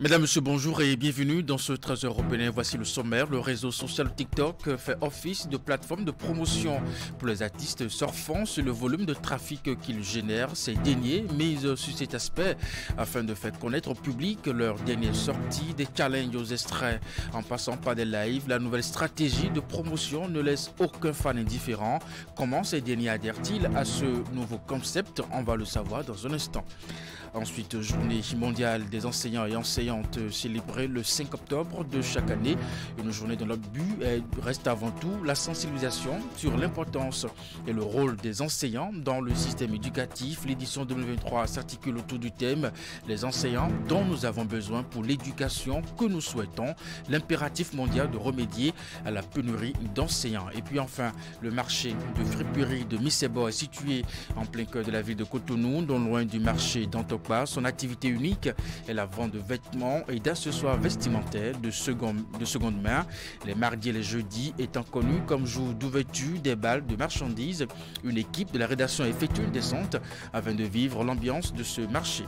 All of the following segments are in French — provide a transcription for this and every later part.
Mesdames, Messieurs, bonjour et bienvenue dans ce 13h européen. Voici le sommaire. Le réseau social TikTok fait office de plateforme de promotion pour les artistes surfant sur le volume de trafic qu'il génère. Ces derniers misent sur cet aspect afin de faire connaître au public leurs dernières sorties, des challenges aux extraits en passant par des lives. La nouvelle stratégie de promotion ne laisse aucun fan indifférent. Comment ces derniers adhèrent-ils à ce nouveau concept? On va le savoir dans un instant. Ensuite, journée mondiale des enseignants et enseignantes célébrée le 5 octobre de chaque année. Une journée dont le but reste avant tout la sensibilisation sur l'importance et le rôle des enseignants dans le système éducatif. L'édition 2023 s'articule autour du thème « Les enseignants dont nous avons besoin pour l'éducation que nous souhaitons », l'impératif mondial de remédier à la pénurie d'enseignants. Et puis enfin, le marché de friperie de Missebo est situé en plein cœur de la ville de Cotonou, non loin du marché d'Antokpa. Son activité unique est la vente de vêtements et d'accessoires vestimentaires de seconde main. Les mardis et les jeudis étant connus comme jour d'ouverture des balles de marchandises, une équipe de la rédaction effectue une descente afin de vivre l'ambiance de ce marché.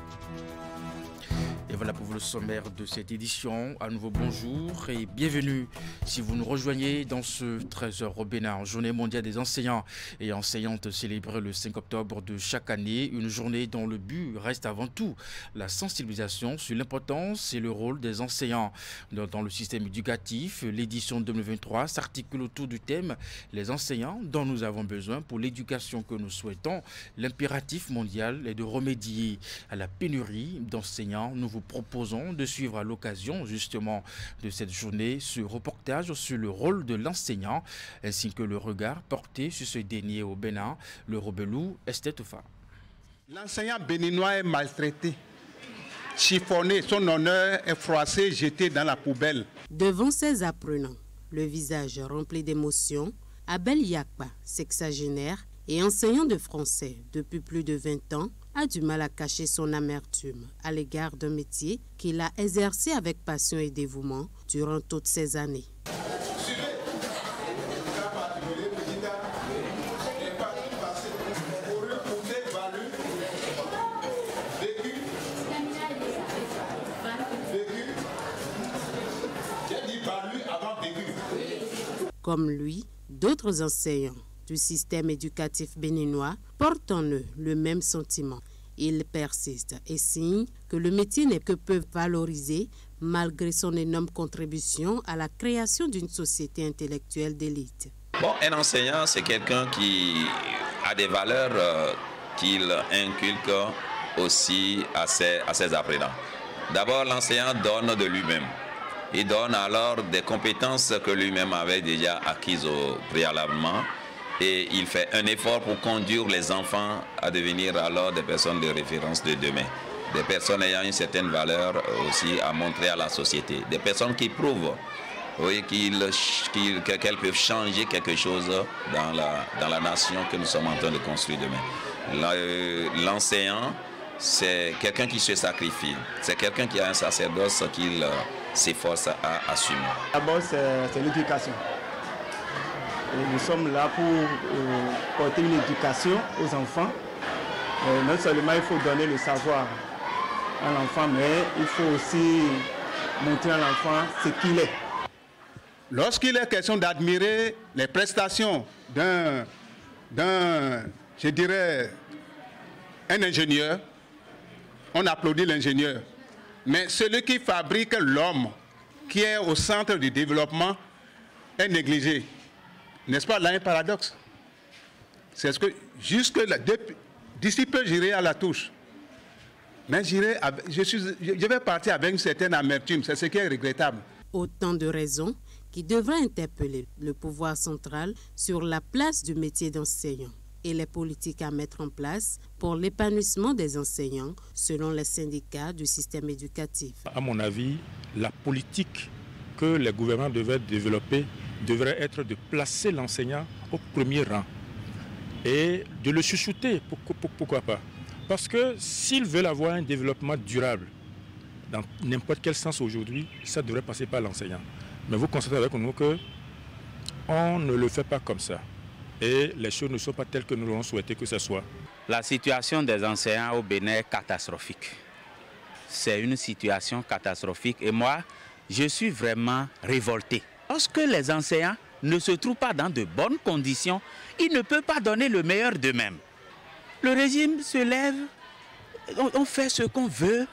Et voilà pour vous le sommaire de cette édition. À nouveau bonjour et bienvenue si vous nous rejoignez dans ce 13h au Bénin, journée mondiale des enseignants et enseignantes célébrée le 5 octobre de chaque année. Une journée dont le but reste avant tout la sensibilisation sur l'importance et le rôle des enseignants dans le système éducatif. L'édition 2023 s'articule autour du thème « Les enseignants dont nous avons besoin pour l'éducation que nous souhaitons ». L'impératif mondial est de remédier à la pénurie d'enseignants. Nous vous proposons de suivre à l'occasion justement de cette journée ce reportage sur le rôle de l'enseignant ainsi que le regard porté sur ce dernier au Bénin, le Robelou Estetoufa. L'enseignant béninois est maltraité, chiffonné, son honneur est froissé, jeté dans la poubelle. Devant ses apprenants, le visage rempli d'émotions, Abel Yakpa, sexagénaire et enseignant de français depuis plus de 20 ans, a du mal à cacher son amertume à l'égard d'un métier qu'il a exercé avec passion et dévouement durant toutes ces années. Comme lui, d'autres enseignants du système éducatif béninois portent en eux le même sentiment. Ils persistent et signent que le métier n'est que peu valorisé malgré son énorme contribution à la création d'une société intellectuelle d'élite. Bon, un enseignant, c'est quelqu'un qui a des valeurs qu'il inculque aussi à ses apprenants. D'abord, l'enseignant donne de lui-même. Il donne alors des compétences que lui-même avait déjà acquises préalablement. Et il fait un effort pour conduire les enfants à devenir alors des personnes de référence de demain. Des personnes ayant une certaine valeur aussi à montrer à la société. Des personnes qui prouvent qu'elles peuvent changer quelque chose dans la nation que nous sommes en train de construire demain. L'enseignant, c'est quelqu'un qui se sacrifie. C'est quelqu'un qui a un sacerdoce qu'il s'efforce à assumer. D'abord, c'est l'éducation. Nous sommes là pour porter une éducation aux enfants. Non seulement il faut donner le savoir à l'enfant, mais il faut aussi montrer à l'enfant ce qu'il est. Lorsqu'il est question d'admirer les prestations d'un ingénieur, on applaudit l'ingénieur. Mais celui qui fabrique l'homme, qui est au centre du développement, est négligé. N'est-ce pas là un paradoxe? C'est ce que d'ici peu j'irai à la touche. Mais je vais partir avec une certaine amertume, c'est ce qui est regrettable. Autant de raisons qui devraient interpeller le pouvoir central sur la place du métier d'enseignant et les politiques à mettre en place pour l'épanouissement des enseignants selon les syndicats du système éducatif. À mon avis, la politique que les gouvernements devaient développer devrait être de placer l'enseignant au premier rang et de le chouchouter, pourquoi pas. Parce que s'ils veulent avoir un développement durable, dans n'importe quel sens aujourd'hui, ça devrait passer par l'enseignant. Mais vous constatez avec nous qu'on ne le fait pas comme ça. Et les choses ne sont pas telles que nous l'aurons souhaité que ce soit. La situation des enseignants au Bénin est catastrophique. c'est une situation catastrophique et moi, je suis vraiment révolté. Lorsque les enseignants ne se trouvent pas dans de bonnes conditions, ils ne peuvent pas donner le meilleur d'eux-mêmes. Le régime se lève, on fait ce qu'on veut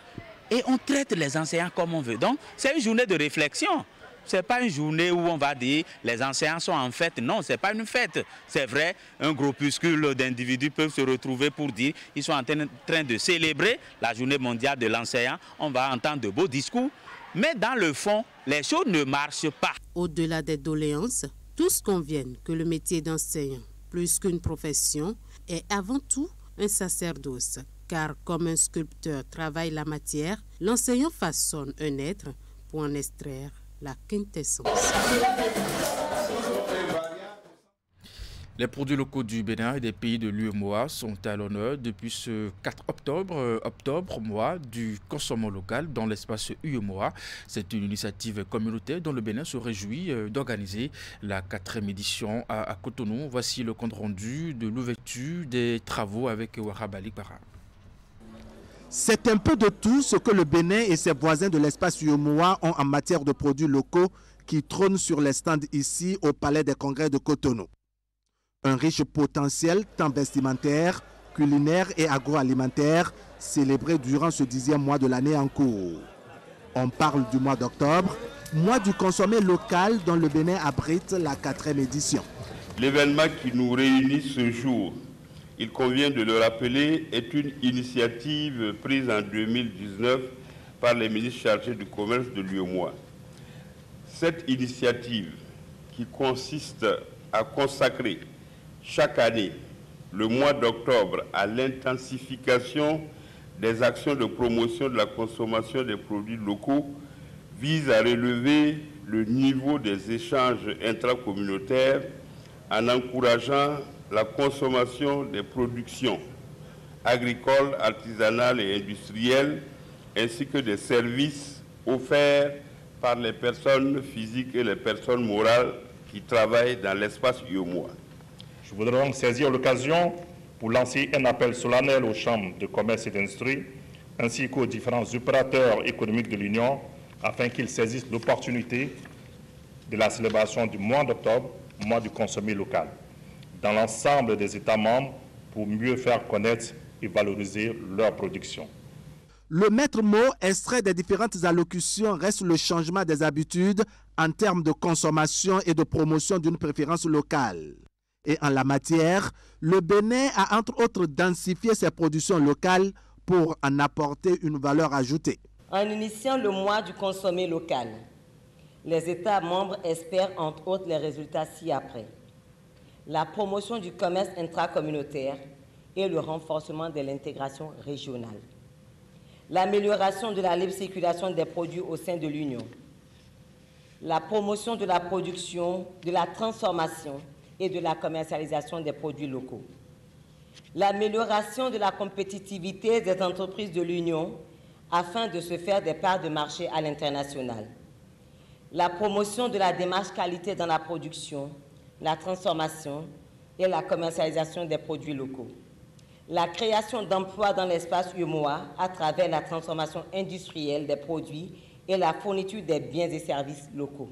et on traite les enseignants comme on veut. Donc, c'est une journée de réflexion. Ce n'est pas une journée où on va dire les enseignants sont en fête. Non, ce n'est pas une fête. C'est vrai, un groupuscule d'individus peuvent se retrouver pour dire qu'ils sont en train de célébrer la journée mondiale de l'enseignant. On va entendre de beaux discours. Mais dans le fond, les choses ne marchent pas. Au-delà des doléances, tous conviennent que le métier d'enseignant, plus qu'une profession, est avant tout un sacerdoce. Car comme un sculpteur travaille la matière, l'enseignant façonne un être pour en extraire la quintessence. Les produits locaux du Bénin et des pays de l'UEMOA sont à l'honneur depuis ce 4 octobre, mois du consommant local dans l'espace UEMOA. C'est une initiative communautaire dont le Bénin se réjouit d'organiser la 4e édition à Cotonou. Voici le compte rendu de l'ouverture des travaux avec Wahab Ali Bara. C'est un peu de tout ce que le Bénin et ses voisins de l'espace UEMOA ont en matière de produits locaux qui trônent sur les stands ici au Palais des Congrès de Cotonou. Un riche potentiel tant vestimentaire, culinaire et agroalimentaire célébré durant ce 10e mois de l'année en cours. On parle du mois d'octobre, mois du consommé local dont le Bénin abrite la 4e édition. L'événement qui nous réunit ce jour, il convient de le rappeler, est une initiative prise en 2019 par les ministres chargés du commerce de l'UEMOA. Cette initiative qui consiste à consacrer chaque année le mois d'octobre à l'intensification des actions de promotion de la consommation des produits locaux vise à relever le niveau des échanges intracommunautaires en encourageant la consommation des productions agricoles, artisanales et industrielles, ainsi que des services offerts par les personnes physiques et les personnes morales qui travaillent dans l'espace UEMOA. Je voudrais donc saisir l'occasion pour lancer un appel solennel aux chambres de commerce et d'industrie, ainsi qu'aux différents opérateurs économiques de l'Union, afin qu'ils saisissent l'opportunité de la célébration du mois d'octobre, mois du consommé local, dans l'ensemble des États membres pour mieux faire connaître et valoriser leur production. Le maître mot extrait des différentes allocutions reste le changement des habitudes en termes de consommation et de promotion d'une préférence locale. Et en la matière, le Bénin a entre autres densifié ses productions locales pour en apporter une valeur ajoutée. En initiant le mois du consommé local, les États membres espèrent entre autres les résultats ci-après. La promotion du commerce intracommunautaire et le renforcement de l'intégration régionale. L'amélioration de la libre circulation des produits au sein de l'Union. La promotion de la production, de la transformation et de la commercialisation des produits locaux. L'amélioration de la compétitivité des entreprises de l'Union afin de se faire des parts de marché à l'international. La promotion de la démarche qualité dans la production, la transformation et la commercialisation des produits locaux. La création d'emplois dans l'espace UEMOA à travers la transformation industrielle des produits et la fourniture des biens et services locaux.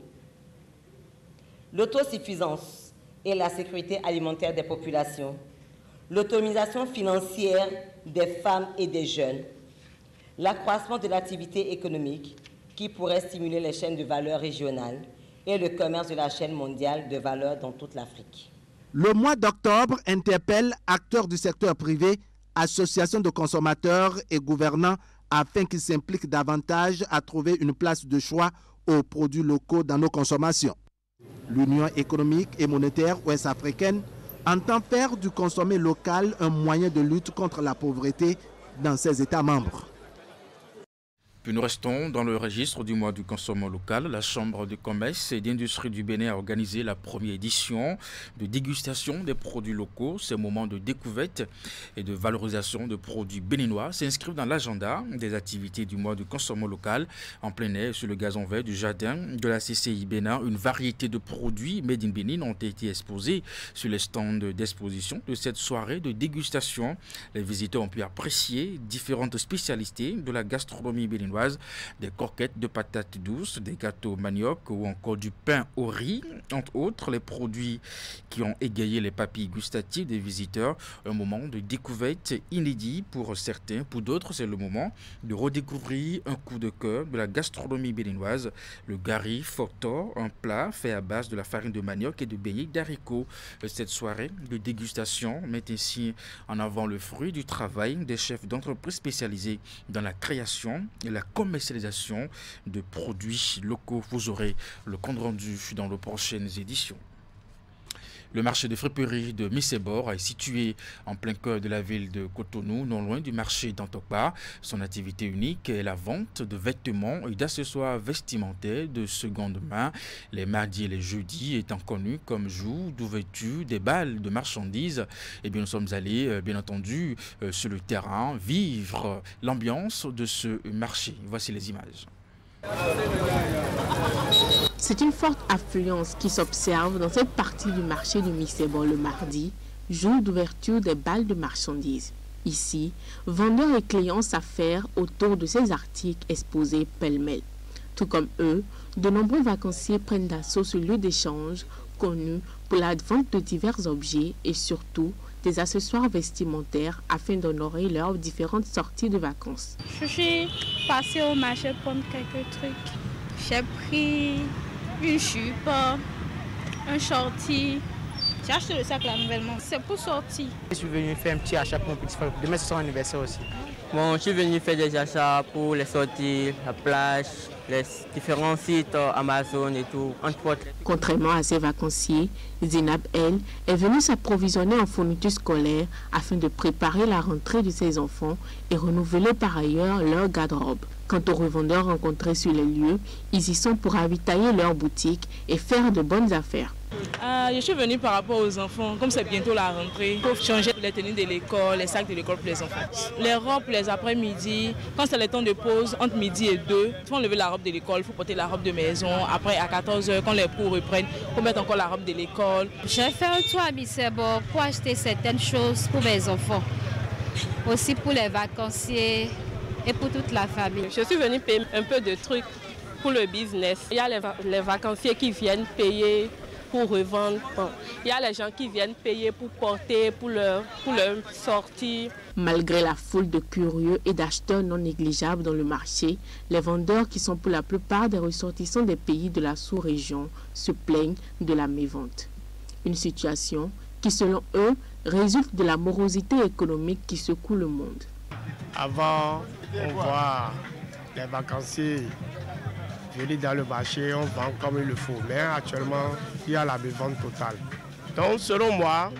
L'autosuffisance et la sécurité alimentaire des populations, l'autonomisation financière des femmes et des jeunes, l'accroissement de l'activité économique qui pourrait stimuler les chaînes de valeur régionales et le commerce de la chaîne mondiale de valeur dans toute l'Afrique. Le mois d'octobre interpelle acteurs du secteur privé, associations de consommateurs et gouvernants afin qu'ils s'impliquent davantage à trouver une place de choix aux produits locaux dans nos consommations. L'Union économique et monétaire ouest-africaine entend faire du consommé local un moyen de lutte contre la pauvreté dans ses États membres. Puis nous restons dans le registre du mois du consommation local. La Chambre de commerce et d'industrie du Bénin a organisé la première édition de dégustation des produits locaux. Ces moments de découverte et de valorisation de produits béninois s'inscrivent dans l'agenda des activités du mois du consommation local. En plein air, sur le gazon vert du jardin de la CCI Bénin, une variété de produits made in Bénin ont été exposés sur les stands d'exposition de cette soirée de dégustation. Les visiteurs ont pu apprécier différentes spécialités de la gastronomie béninoise, des croquettes de patates douces, des gâteaux manioc ou encore du pain au riz, entre autres les produits qui ont égayé les papilles gustatives des visiteurs. Un moment de découverte inédit pour certains, pour d'autres c'est le moment de redécouvrir un coup de cœur de la gastronomie béninoise, le gari fortor, un plat fait à base de la farine de manioc et de beignets d'haricots. Cette soirée de dégustation met ainsi en avant le fruit du travail des chefs d'entreprise spécialisés dans la création et la commercialisation de produits locaux. Vous aurez le compte rendu dans les prochaines éditions. Le marché de friperie de Missebor est situé en plein cœur de la ville de Cotonou, non loin du marché d'Antokpa. Son activité unique est la vente de vêtements et d'accessoires vestimentaires de seconde main. Les mardis et les jeudis étant connus comme jours d'ouverture des balles de marchandises. Et bien, nous sommes allés, bien entendu, sur le terrain, vivre l'ambiance de ce marché. Voici les images. C'est une forte affluence qui s'observe dans cette partie du marché de Missebor le mardi, jour d'ouverture des balles de marchandises. Ici, vendeurs et clients s'affairent autour de ces articles exposés pêle-mêle. Tout comme eux, de nombreux vacanciers prennent d'assaut ce lieu d'échange connu pour la vente de divers objets et surtout des accessoires vestimentaires afin d'honorer leurs différentes sorties de vacances. Je suis passée au marché pour prendre quelques trucs. J'ai pris une jupe, un shorty. J'ai acheté le sac là nouvellement. C'est pour sortir. Je suis venu faire un petit achat pour mon petit frère. Demain, c'est son anniversaire aussi. Bon, je suis venu faire des achats pour les sorties, la plage, les différents sites Amazon et tout, entre autres. Contrairement à ses vacanciers, Zinab, elle, est venue s'approvisionner en fournitures scolaires afin de préparer la rentrée de ses enfants et renouveler par ailleurs leur garde-robe. Quant aux revendeurs rencontrés sur les lieux, ils y sont pour ravitailler leur boutique et faire de bonnes affaires. Je suis venue par rapport aux enfants, comme c'est bientôt la rentrée, pour changer les tenues de l'école, les sacs de l'école pour les enfants. Les robes, les après-midi, quand c'est le temps de pause, entre midi et 2, il faut enlever la robe de l'école, il faut porter la robe de maison. Après, à 14 h, quand les cours reprennent, il faut mettre encore la robe de l'école. J'ai fait un tour à Missebor pour acheter certaines choses pour mes enfants, aussi pour les vacanciers et pour toute la famille. Je suis venue payer un peu de trucs pour le business. Il y a les vacanciers qui viennent payer pour revendre. Bon, il y a les gens qui viennent payer pour porter, pour leur sortie. Malgré la foule de curieux et d'acheteurs non négligeables dans le marché, les vendeurs, qui sont pour la plupart des ressortissants des pays de la sous-région, se plaignent de la mévente. Une situation qui, selon eux, résulte de la morosité économique qui secoue le monde. Avant, on voit les vacanciers venir dans le marché, on vend comme il le faut. Mais actuellement, il y a la mévente totale. Donc, selon moi,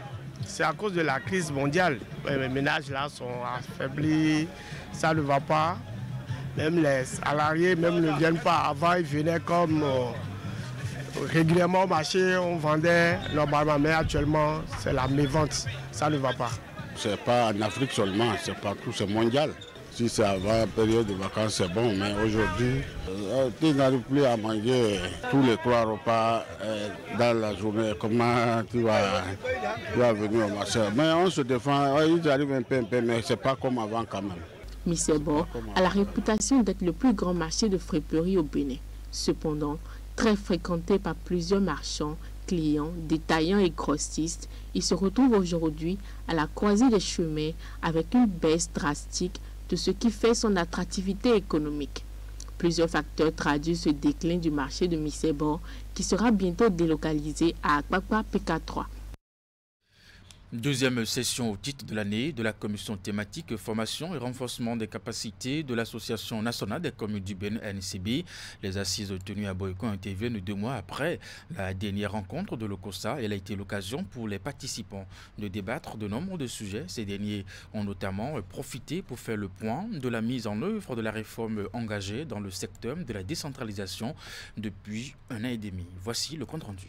c'est à cause de la crise mondiale. Les ménages là sont affaiblis, ça ne va pas. Même les salariés même ne viennent pas. Avant, ils venaient comme régulièrement au marché, on vendait normalement. Mais actuellement, c'est la mévente, ça ne va pas. Ce n'est pas en Afrique seulement, c'est partout, c'est mondial. Si c'est avant la période de vacances, c'est bon, mais aujourd'hui, tu n'arrives plus à manger tous les 3 repas dans la journée. Comment tu vas venir au marché? Mais on se défend, ils arrivent un peu, mais ce n'est pas comme avant quand même. Missebor a la réputation d'être le plus grand marché de friperie au Bénin. Cependant, très fréquenté par plusieurs marchands, clients, détaillants et grossistes, il se retrouve aujourd'hui à la croisée des chemins avec une baisse drastique de ce qui fait son attractivité économique. Plusieurs facteurs traduisent ce déclin du marché de Missebor qui sera bientôt délocalisé à Akpakpa PK3. Deuxième session au titre de l'année de la commission thématique formation et renforcement des capacités de l'Association nationale des communes du Bénin ANCB. Les assises tenues à Boyko interviennent 2 mois après la dernière rencontre de l'OCOSA. Elle a été l'occasion pour les participants de débattre de nombre de sujets. Ces derniers ont notamment profité pour faire le point de la mise en œuvre de la réforme engagée dans le secteur de la décentralisation depuis 1 an et demi. Voici le compte rendu.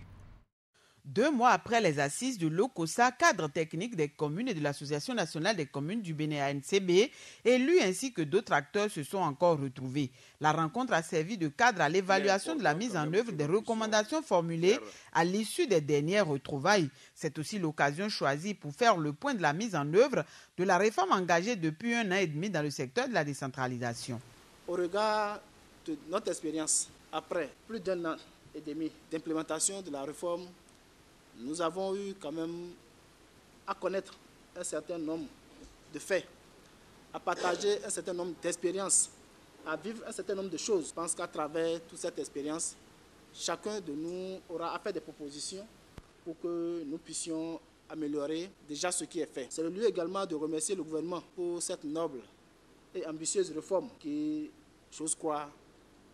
2 mois après les assises de l'OCOSA, cadre technique des communes et de l'Association nationale des communes du Bénin ANCB, élus ainsi que d'autres acteurs se sont encore retrouvés. La rencontre a servi de cadre à l'évaluation de la mise en œuvre des recommandations formulées à l'issue des dernières retrouvailles. C'est aussi l'occasion choisie pour faire le point de la mise en œuvre de la réforme engagée depuis 1 an et demi dans le secteur de la décentralisation. Au regard de notre expérience, après plus d'1 an et demi d'implémentation de la réforme, nous avons eu quand même à connaître un certain nombre de faits, à partager un certain nombre d'expériences, à vivre un certain nombre de choses. Je pense qu'à travers toute cette expérience, chacun de nous aura à faire des propositions pour que nous puissions améliorer déjà ce qui est fait. C'est le lieu également de remercier le gouvernement pour cette noble et ambitieuse réforme qui, j'ose croire,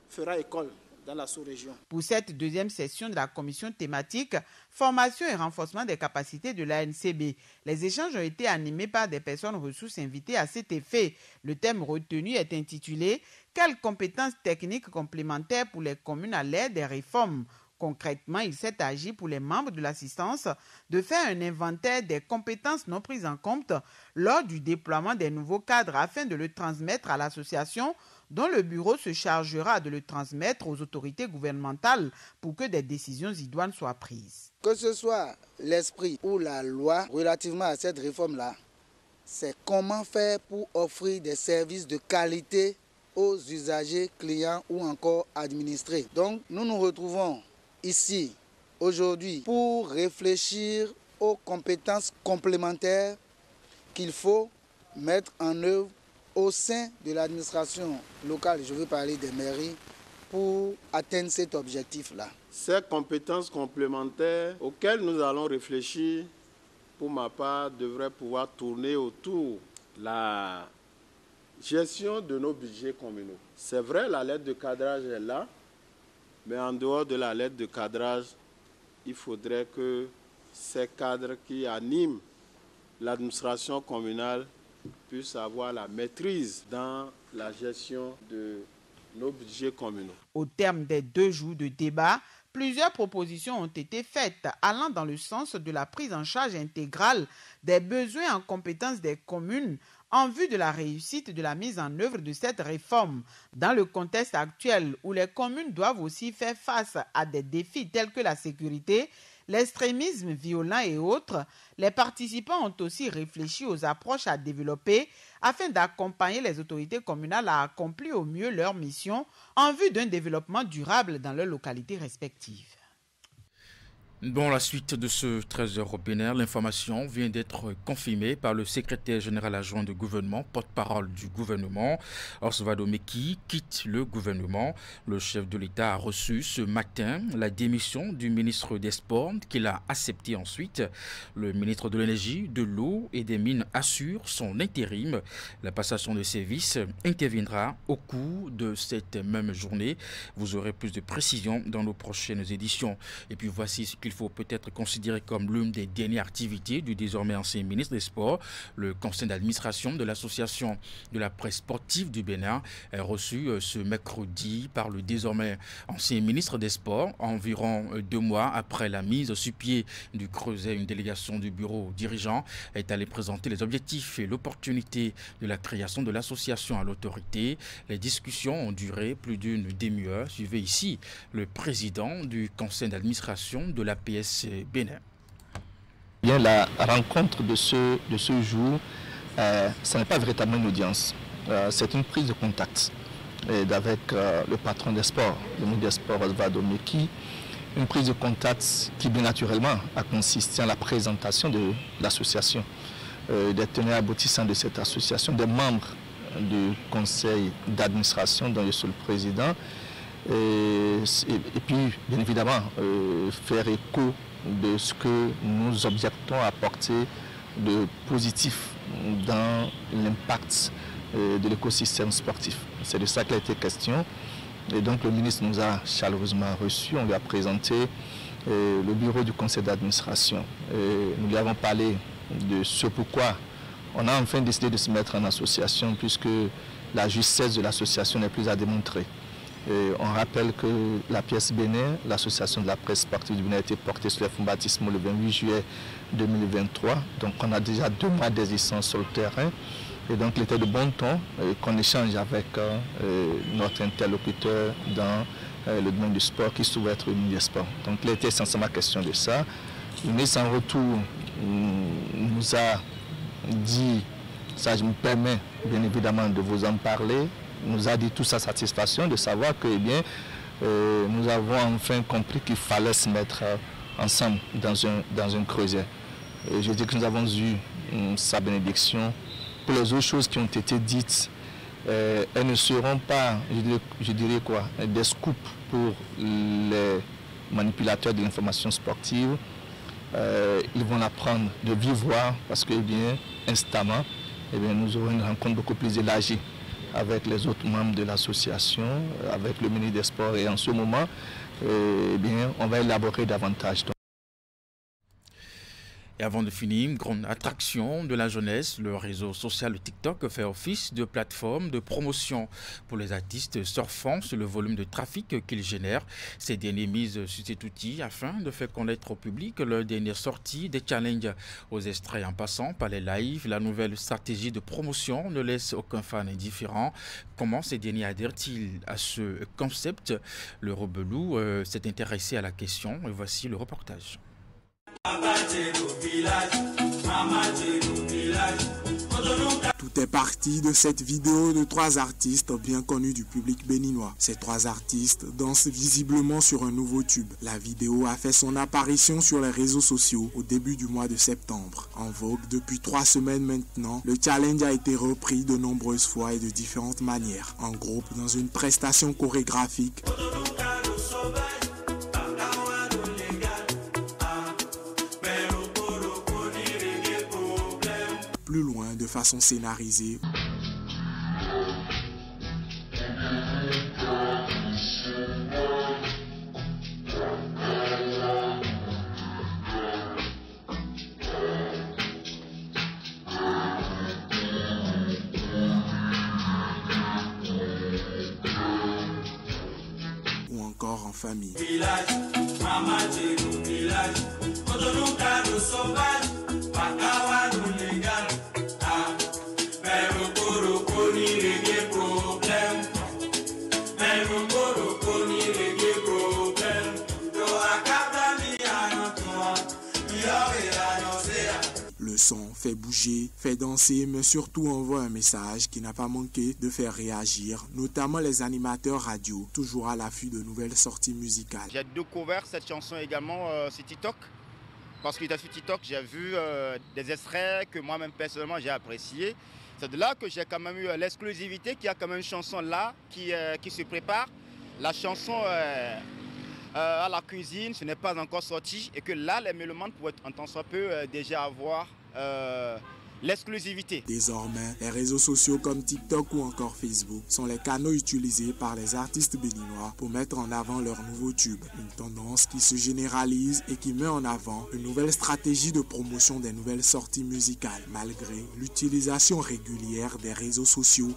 fera école dans la sous-région. Pour cette deuxième session de la commission thématique formation et renforcement des capacités de l'ANCB, les échanges ont été animés par des personnes ressources invitées à cet effet. Le thème retenu est intitulé « Quelles compétences techniques complémentaires pour les communes à l'ère des réformes ?» Concrètement, il s'est agi pour les membres de l'assistance de faire un inventaire des compétences non prises en compte lors du déploiement des nouveaux cadres afin de le transmettre à l'association dont le bureau se chargera de le transmettre aux autorités gouvernementales pour que des décisions idoines soient prises. Que ce soit l'esprit ou la loi relativement à cette réforme-là, c'est comment faire pour offrir des services de qualité aux usagers, clients ou encore administrés. Donc nous nous retrouvons ici aujourd'hui pour réfléchir aux compétences complémentaires qu'il faut mettre en œuvre au sein de l'administration locale, je veux parler des mairies, pour atteindre cet objectif-là. Ces compétences complémentaires auxquelles nous allons réfléchir, pour ma part, devraient pouvoir tourner autour de la gestion de nos budgets communaux. C'est vrai, la lettre de cadrage est là, mais en dehors de la lettre de cadrage, il faudrait que ces cadres qui animent l'administration communale puissent avoir la maîtrise dans la gestion de nos budgets communaux. Au terme des 2 jours de débat, plusieurs propositions ont été faites allant dans le sens de la prise en charge intégrale des besoins en compétences des communes en vue de la réussite de la mise en œuvre de cette réforme. Dans le contexte actuel où les communes doivent aussi faire face à des défis tels que la sécurité, l'extrémisme violent et autres, les participants ont aussi réfléchi aux approches à développer afin d'accompagner les autorités communales à accomplir au mieux leur mission en vue d'un développement durable dans leurs localités respectives. Bon, la suite de ce 13h au Bénin, l'information vient d'être confirmée par le secrétaire général adjoint du gouvernement, porte-parole du gouvernement. Osvaldo Meki quitte le gouvernement. Le chef de l'État a reçu ce matin la démission du ministre des Sports qu'il a accepté ensuite. Le ministre de l'Énergie, de l'Eau et des Mines assure son intérim. La passation de service interviendra au cours de cette même journée. Vous aurez plus de précisions dans nos prochaines éditions. Et puis voici ce qu'il faut peut-être considérer comme l'une des dernières activités du désormais ancien ministre des Sports. Le conseil d'administration de l'association de la presse sportive du Bénin est reçu ce mercredi par le désormais ancien ministre des Sports. Environ 2 mois après la mise sur pied du Creuset, une délégation du bureau dirigeant est allée présenter les objectifs et l'opportunité de la création de l'association à l'autorité. Les discussions ont duré plus d'une demi-heure. Suivez ici le président du conseil d'administration de la PS Bénin. Bien, la rencontre de ce jour, ce n'est pas véritablement une audience, c'est une prise de contact avec le patron des sports, le ministre des Sports Osvaldo Meki, une prise de contact qui bien naturellement a consisté en la présentation de l'association, des tenants aboutissants de cette association, des membres du conseil d'administration dont je suis le président, et puis, bien évidemment, faire écho de ce que nous objectons à apporter de positif dans l'impact de l'écosystème sportif. C'est de ça qu'il a été question. Et donc le ministre nous a chaleureusement reçus, on lui a présenté le bureau du conseil d'administration. Nous lui avons parlé de ce pourquoi on a enfin décidé de se mettre en association puisque la justesse de l'association n'est plus à démontrer. On rappelle que la pièce Bénin, l'association de la presse sportive du Bénin, a été portée sur les fonds baptismaux le 28 juillet 2023. Donc on a déjà 2 mois d'existence sur le terrain. Et donc il était de bon ton qu'on échange avec notre interlocuteur dans le domaine du sport qui se trouve être le ministre des Sports. Donc il était essentiellement question de ça. Le ministre en retour nous a dit, ça je me permets bien évidemment de vous en parler, nous a dit toute sa satisfaction de savoir que nous avons enfin compris qu'il fallait se mettre ensemble dans un creuset. Et je dis que nous avons eu sa bénédiction. Pour les autres choses qui ont été dites, elles ne seront pas, je dirais quoi, des scoops pour les manipulateurs de l'information sportive. Ils vont l'apprendre de vive voix parce que instamment, nous aurons une rencontre beaucoup plus élargie avec les autres membres de l'association, avec le ministre des Sports. Et en ce moment, on va élaborer davantage. Et avant de finir, une grande attraction de la jeunesse, le réseau social TikTok fait office de plateforme de promotion pour les artistes surfant sur le volume de trafic qu'ils génèrent. Ces derniers misent sur cet outil afin de faire connaître au public leur dernière sortie, des challenges aux extraits en passant par les lives. La nouvelle stratégie de promotion ne laisse aucun fan indifférent. Comment ces derniers adhèrent-ils à ce concept? Le Rebelou s'est intéressé à la question et voici le reportage. Tout est parti de cette vidéo de 3 artistes bien connus du public béninois. Ces 3 artistes dansent visiblement sur un nouveau tube. La vidéo a fait son apparition sur les réseaux sociaux au début du mois de septembre. En vogue depuis 3 semaines maintenant, le challenge a été repris de nombreuses fois et de différentes manières. En groupe, dans une prestation chorégraphique, plus loin de façon scénarisée. Ou encore en famille. Le son fait bouger, fait danser, mais surtout envoie un message qui n'a pas manqué de faire réagir, notamment les animateurs radio, toujours à l'affût de nouvelles sorties musicales. J'ai découvert cette chanson également sur TikTok, parce que sur TikTok, j'ai vu des extraits que moi-même personnellement j'ai appréciés. C'est de là que j'ai quand même eu l'exclusivité qu'il y a quand même une chanson là qui se prépare. La chanson à la cuisine, ce n'est pas encore sorti et que là, les mélomanes pourraient en tant soit peu déjà avoir l'exclusivité. Désormais, les réseaux sociaux comme TikTok ou encore Facebook sont les canaux utilisés par les artistes béninois pour mettre en avant leur nouveau tube. Une tendance qui se généralise et qui met en avant une nouvelle stratégie de promotion des nouvelles sorties musicales. Malgré l'utilisation régulière des réseaux sociaux,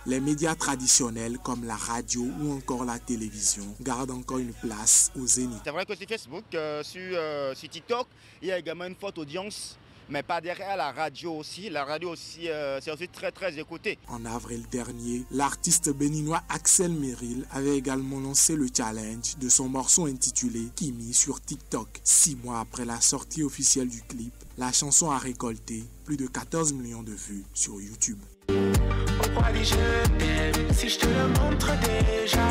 les médias traditionnels comme la radio ou encore la télévision gardent encore une place au zénith. C'est vrai que sur Facebook, sur TikTok, il y a également une forte audience. Mais pas derrière la radio aussi. La radio aussi, c'est aussi très écouté. En avril dernier, l'artiste béninois Axel Merrill avait également lancé le challenge de son morceau intitulé Kimi sur TikTok. 6 mois après la sortie officielle du clip, la chanson a récolté plus de 14 millions de vues sur YouTube. Pourquoi dis je t'aime si je te le montre déjà?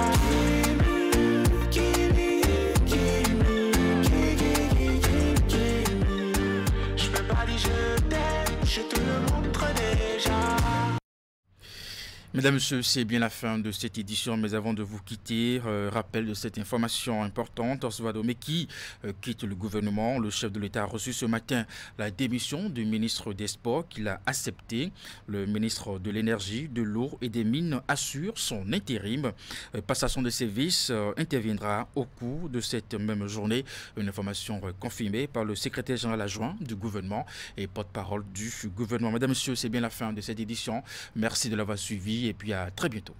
Mesdames, Messieurs, c'est bien la fin de cette édition, mais avant de vous quitter, rappel de cette information importante. Oswald Omeki quitte le gouvernement. Le chef de l'État a reçu ce matin la démission du ministre des Sports qu'il a accepté. Le ministre de l'Énergie, de l'Eau et des Mines assure son intérim. Passation de service interviendra au cours de cette même journée. Une information confirmée par le secrétaire général adjoint du gouvernement et porte-parole du gouvernement. Mesdames, Messieurs, c'est bien la fin de cette édition. Merci de l'avoir suivi et puis à très bientôt.